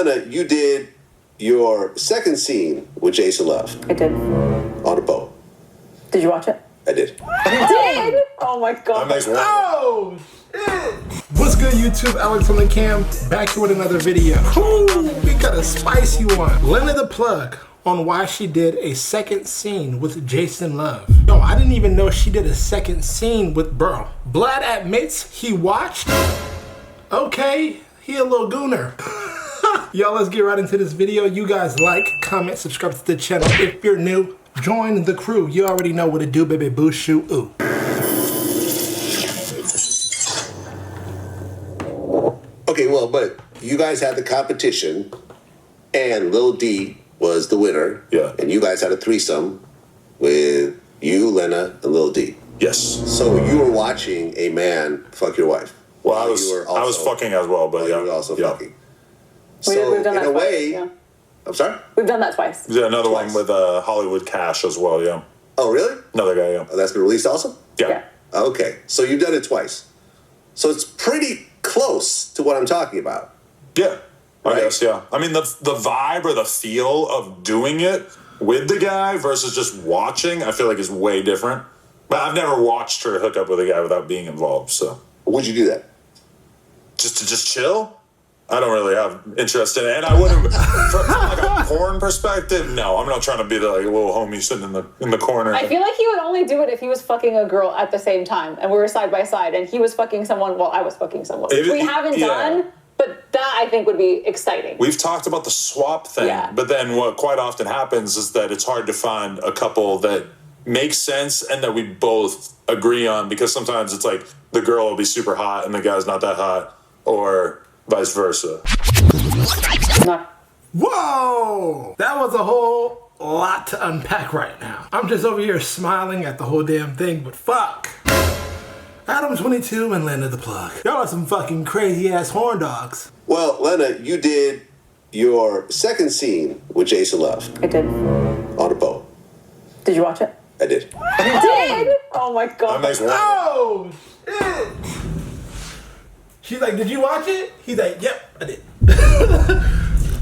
Lena, you did your second scene with Jason Luv. I did. On a boat. Did you watch it? I did. You did? Oh my god. Oh, shit. What's good, YouTube? Alex on the cam, back here with another video. Ooh, we got a spicy one. Lena The Plug on why she did a second scene with Jason Luv. Yo, I didn't even know she did a second scene with Burl. Vlad admits he watched. Okay, he a little gooner. Y'all, let's get right into this video. You guys like, comment, subscribe to the channel. If you're new, join the crew. You already know what to do, baby boo, shoot, ooh. Okay, well, but you guys had the competition, and Lil D was the winner. Yeah. And you guys had a threesome with you, Lena, and Lil D. Yes. So you were watching a man fuck your wife. Well, I was fucking as well, but yeah. You were also fucking. We've done in that a twice, way, yeah. I'm sorry? We've done that twice. Yeah, another Twice. one with Hollywood Cash as well, yeah. Oh, really? Another guy, yeah. Oh, that's been released also? Yeah. Okay, so you've done it twice. So it's pretty close to what I'm talking about. Yeah, I Right. guess, yeah. I mean, the vibe or the feel of doing it with the guy versus just watching, I feel like is way different. But I've never watched her hook up with a guy without being involved, so. Would you do that? Just to chill? I don't really have interest in it, and I wouldn't. From like a porn perspective, no, I'm not trying to be the little homie sitting in the corner. I feel like he would only do it if he was fucking a girl at the same time and we were side by side and he was fucking someone while I was fucking someone. Which we haven't done, but that I think would be exciting. We've talked about the swap thing, but then what quite often happens is that it's hard to find a couple that makes sense and that we both agree on, because sometimes it's like the girl will be super hot and the guy's not that hot, or vice versa. Whoa! That was a whole lot to unpack right now. I'm just over here smiling at the whole damn thing, but fuck. Adam 22 and Lena The Plug. Y'all are some fucking crazy ass horn dogs. Well, Lena, you did your second scene with Jason Luv. I did. On a boat. Did you watch it? I did. You did? Oh my god. Oh, shit! She's like, did you watch it? He's like, yep, I did.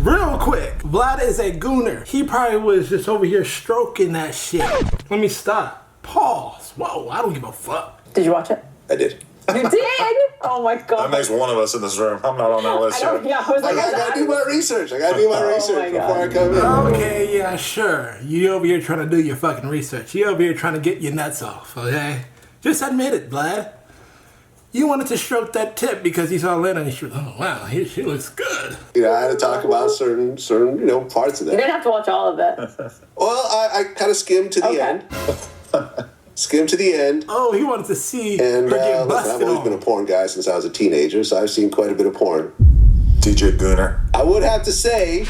Real quick, Vlad is a gooner. He probably was just over here stroking that shit. Let me stop. Pause. Whoa, I don't give a fuck. Did you watch it? I did. You did? Oh my god. That makes one of us in this room. I'm not on that list yet. I was like, I gotta do my research. I gotta do my research before I come in. Okay, yeah, sure. You over here trying to do your fucking research. You over here trying to get your nuts off, okay? Just admit it, Vlad. You wanted to stroke that tip because you saw Lena and she was, oh wow, she looks good. You know, I had to talk about certain parts of that. You didn't have to watch all of it. Well, I kind of skimmed to the end. Skimmed to the end. Oh, he wanted to see And her get listen, busted I've always been a porn guy since I was a teenager, so I've seen quite a bit of porn. DJ Gooner. I would have to say,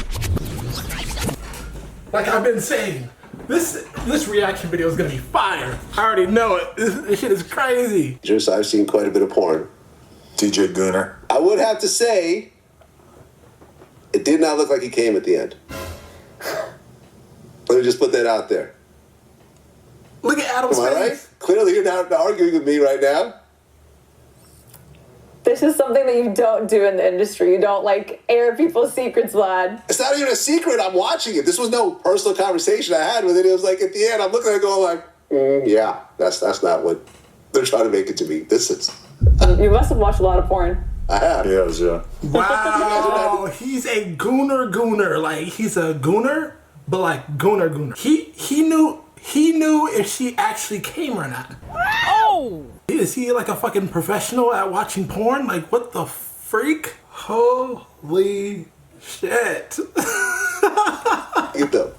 like I've been saying, this reaction video is gonna be fire. I already know it. This shit is crazy. just I've seen quite a bit of porn. DJ Gooner. I would have to say, it did not look like he came at the end. Let me just put that out there. Look at Adam's Am I face. right? Clearly, you're not arguing with me right now. This is something that you don't do in the industry. You don't like air people's secrets, Vlad. It's not even a secret. I'm watching it. This was no personal conversation I had with it. It was like at the end, I'm looking at it going like, yeah, that's not what they're trying to make it to be. This is. You must have watched a lot of porn. I have. Yes, yeah. Wow, he's a gooner. Like he's a gooner, but like gooner. He knew if she actually came or not. Oh! Is he like a fucking professional at watching porn? Like what the freak? Holy shit. You know.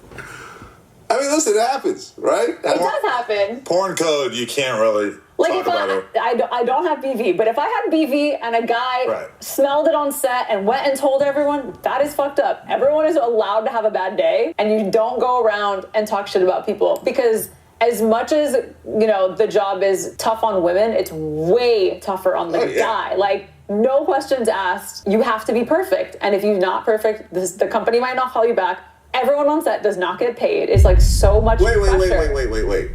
I mean, listen, it happens, right? It does happen. Porn code, you can't really Like talk if about it. I don't have BV, but if I had BV and a guy smelled it on set and went and told everyone, that is fucked up. Everyone is allowed to have a bad day, and you don't go around and talk shit about people, because as much as, you know, the job is tough on women, it's way tougher on the guy. Like, no questions asked. You have to be perfect. And if you're not perfect, the company might not call you back. Everyone on set does not get paid. It's like so much pressure. Wait.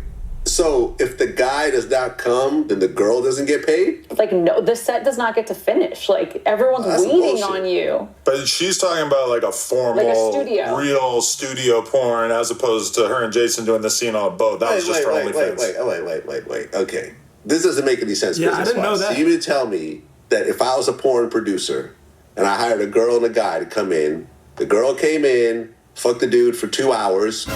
So if the guy does not come, then the girl doesn't get paid? Like, no, the set does not get to finish. Like, everyone's waiting on you. But she's talking about like a formal, like a studio. Real studio porn, as opposed to her and Jason doing the scene on a boat. That was just for OnlyFans. Wait. Okay. This doesn't make any sense. Yeah, I didn't know that. So you mean to tell me that if I was a porn producer and I hired a girl and a guy to come in, the girl came in, fucked the dude for 2 hours,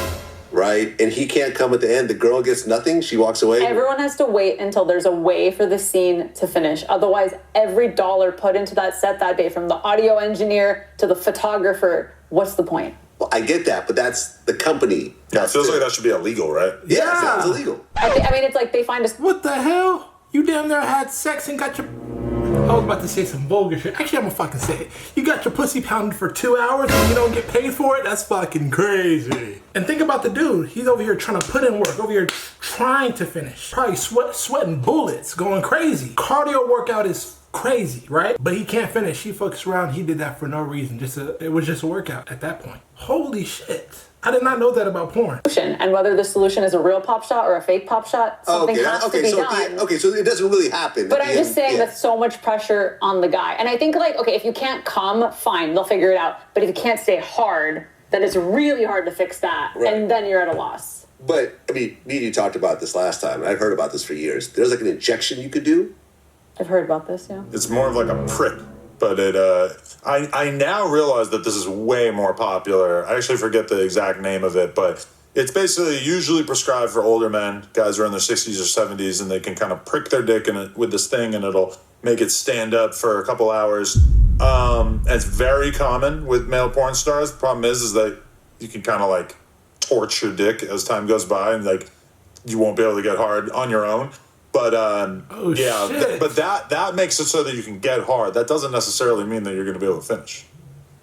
right? And he can't come at the end. The girl gets nothing. She walks away. Everyone has to wait until there's a way for the scene to finish. Otherwise, every dollar put into that set that day, from the audio engineer to the photographer, what's the point? Well, I get that, but that's the company. Yeah, it feels like that should be illegal, right? Yeah, it sounds illegal. I mean, it's like they find us. What the hell? You damn near had sex and got your... I was about to say some vulgar shit. Actually, I'm gonna fucking say it. You got your pussy pounded for 2 hours and you don't get paid for it? That's fucking crazy. And think about the dude. He's over here trying to put in work, over here trying to finish. Probably sweating bullets, going crazy. Cardio workout is crazy, right? But he can't finish. He fucks around. He did that for no reason. It was just a workout at that point. Holy shit. I did not know that about porn. And whether the solution is a real pop shot or a fake pop shot, something has to be done. So it doesn't really happen. But I'm just saying that's so much pressure on the guy. And I think, like, okay, if you can't come, fine, they'll figure it out. But if you can't stay hard, then it's really hard to fix that. Right. And then you're at a loss. But, I mean, me and you talked about this last time, and I've heard about this for years. There's like an injection you could do. I've heard about this, yeah. It's more of like a prick. But I now realize that this is way more popular. I actually forget the exact name of it, but it's basically usually prescribed for older men. Guys are in their 60s or 70s, and they can kind of prick their dick in it with this thing, and it'll make it stand up for a couple hours. It's very common with male porn stars. The problem is that you can kind of like torch your dick as time goes by, and like you won't be able to get hard on your own. But but that makes it so that you can get hard. That doesn't necessarily mean that you're going to be able to finish.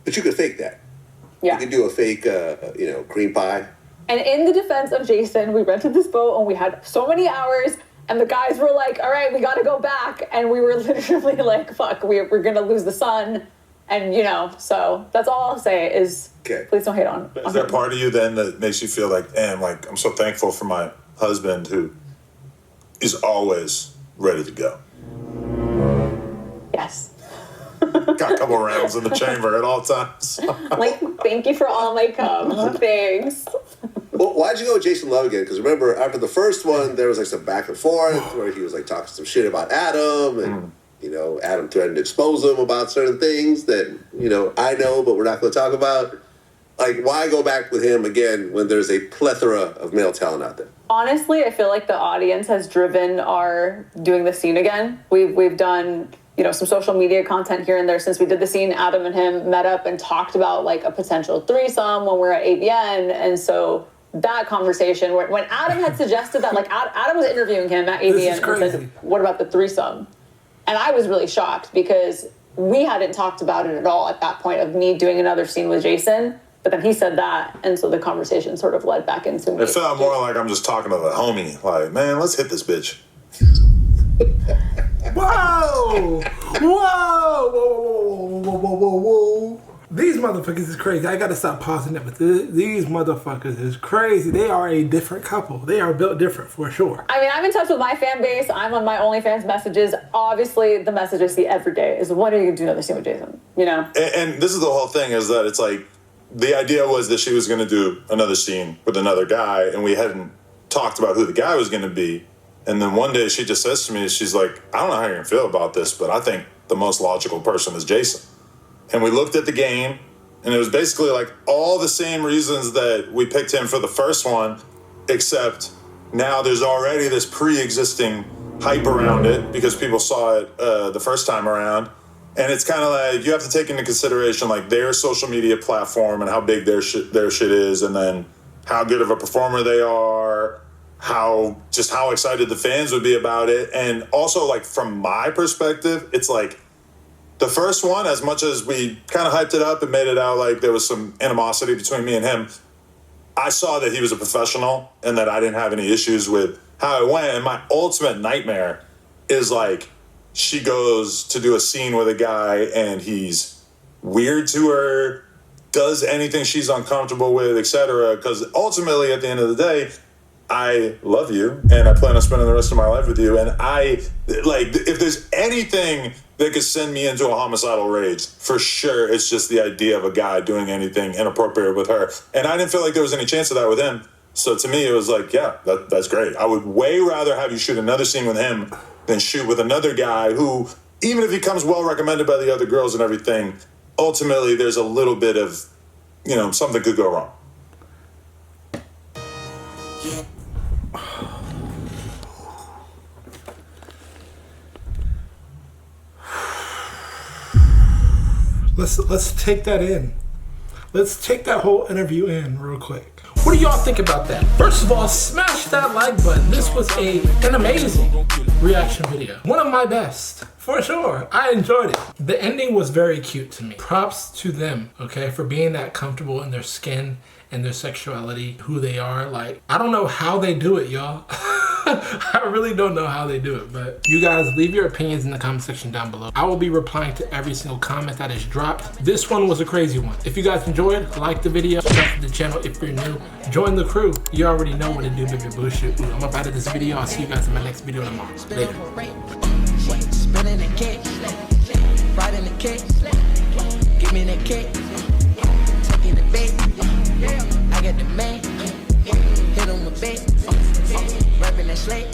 But you could fake that. Yeah. You could do a fake, cream pie. And in the defense of Jason, we rented this boat and we had so many hours, and the guys were like, all right, we got to go back. And we were literally like, fuck, we're going to lose the sun. And, so that's all I'll say is, please don't hate on. Is there part of you then that makes you feel like, damn, like I'm so thankful for my husband who is always ready to go? Yes. Got a couple rounds in the chamber at all times. Like, thank you for all my cum. Thanks. Well, why'd you go with Jason Luv again? Because remember, after the first one, there was like some back and forth where he was like talking some shit about Adam, and Adam threatened to expose him about certain things that I know, but we're not going to talk about. Like, why go back with him again when there's a plethora of male talent out there? Honestly, I feel like the audience has driven our doing the scene again. We've done, some social media content here and there since we did the scene. Adam and him met up and talked about like a potential threesome when we were at ABN. And so that conversation, when Adam had suggested that, like Adam was interviewing him at ABN and said, what about the threesome? And I was really shocked because we hadn't talked about it at all at that point of me doing another scene with Jason. But then he said that, and so the conversation sort of led back into me. It felt more like I'm just talking to the homie. Like, man, let's hit this bitch. Whoa! Whoa! These motherfuckers is crazy. I gotta stop pausing it, but these motherfuckers is crazy. They are a different couple. They are built different for sure. I mean, I'm in touch with my fan base. I'm on my OnlyFans messages. Obviously, the message I see every day is, when are you gonna do another scene with Jason? And this is the whole thing, is that it's like, the idea was that she was going to do another scene with another guy, and we hadn't talked about who the guy was going to be. And then one day she just says to me, she's like, I don't know how you're going to feel about this, but I think the most logical person is Jason. And we looked at the game, and it was basically like all the same reasons that we picked him for the first one, except now there's already this pre-existing hype around it because people saw it the first time around. And it's kind of like you have to take into consideration like their social media platform and how big their shit is, and then how good of a performer they are, how excited the fans would be about it. And also, like, from my perspective, it's like the first one, as much as we kind of hyped it up and made it out like there was some animosity between me and him, I saw that he was a professional and that I didn't have any issues with how it went. And my ultimate nightmare is like, she goes to do a scene with a guy and he's weird to her, does anything she's uncomfortable with, etc. Because ultimately, at the end of the day, I love you and I plan on spending the rest of my life with you. And if there's anything that could send me into a homicidal rage, for sure, it's just the idea of a guy doing anything inappropriate with her. And I didn't feel like there was any chance of that with him. So to me, it was like, yeah, that's great. I would way rather have you shoot another scene with him than shoot with another guy who, even if he comes well recommended by the other girls and everything, ultimately there's a little bit of, something could go wrong. Let's take that in. Let's take that whole interview in real quick. What do y'all think about that? First of all, smash that like button. This was an amazing reaction video. One of my best, for sure. I enjoyed it. The ending was very cute to me. Props to them, okay, for being that comfortable in their skin and their sexuality, who they are. Like, I don't know how they do it, y'all. I really don't know how they do it, but you guys leave your opinions in the comment section down below. I will be replying to every single comment that is dropped. This one was a crazy one. If you guys enjoyed, like the video, subscribe to the channel if you're new, join the crew. You already know what to do, baby bullshit. I'm up out of this video. I'll see you guys in my next video tomorrow. Later. Spinning the cake, riding the cake, give me the cake, taking the bait, I got the man, hit on the bait, rapping that slate.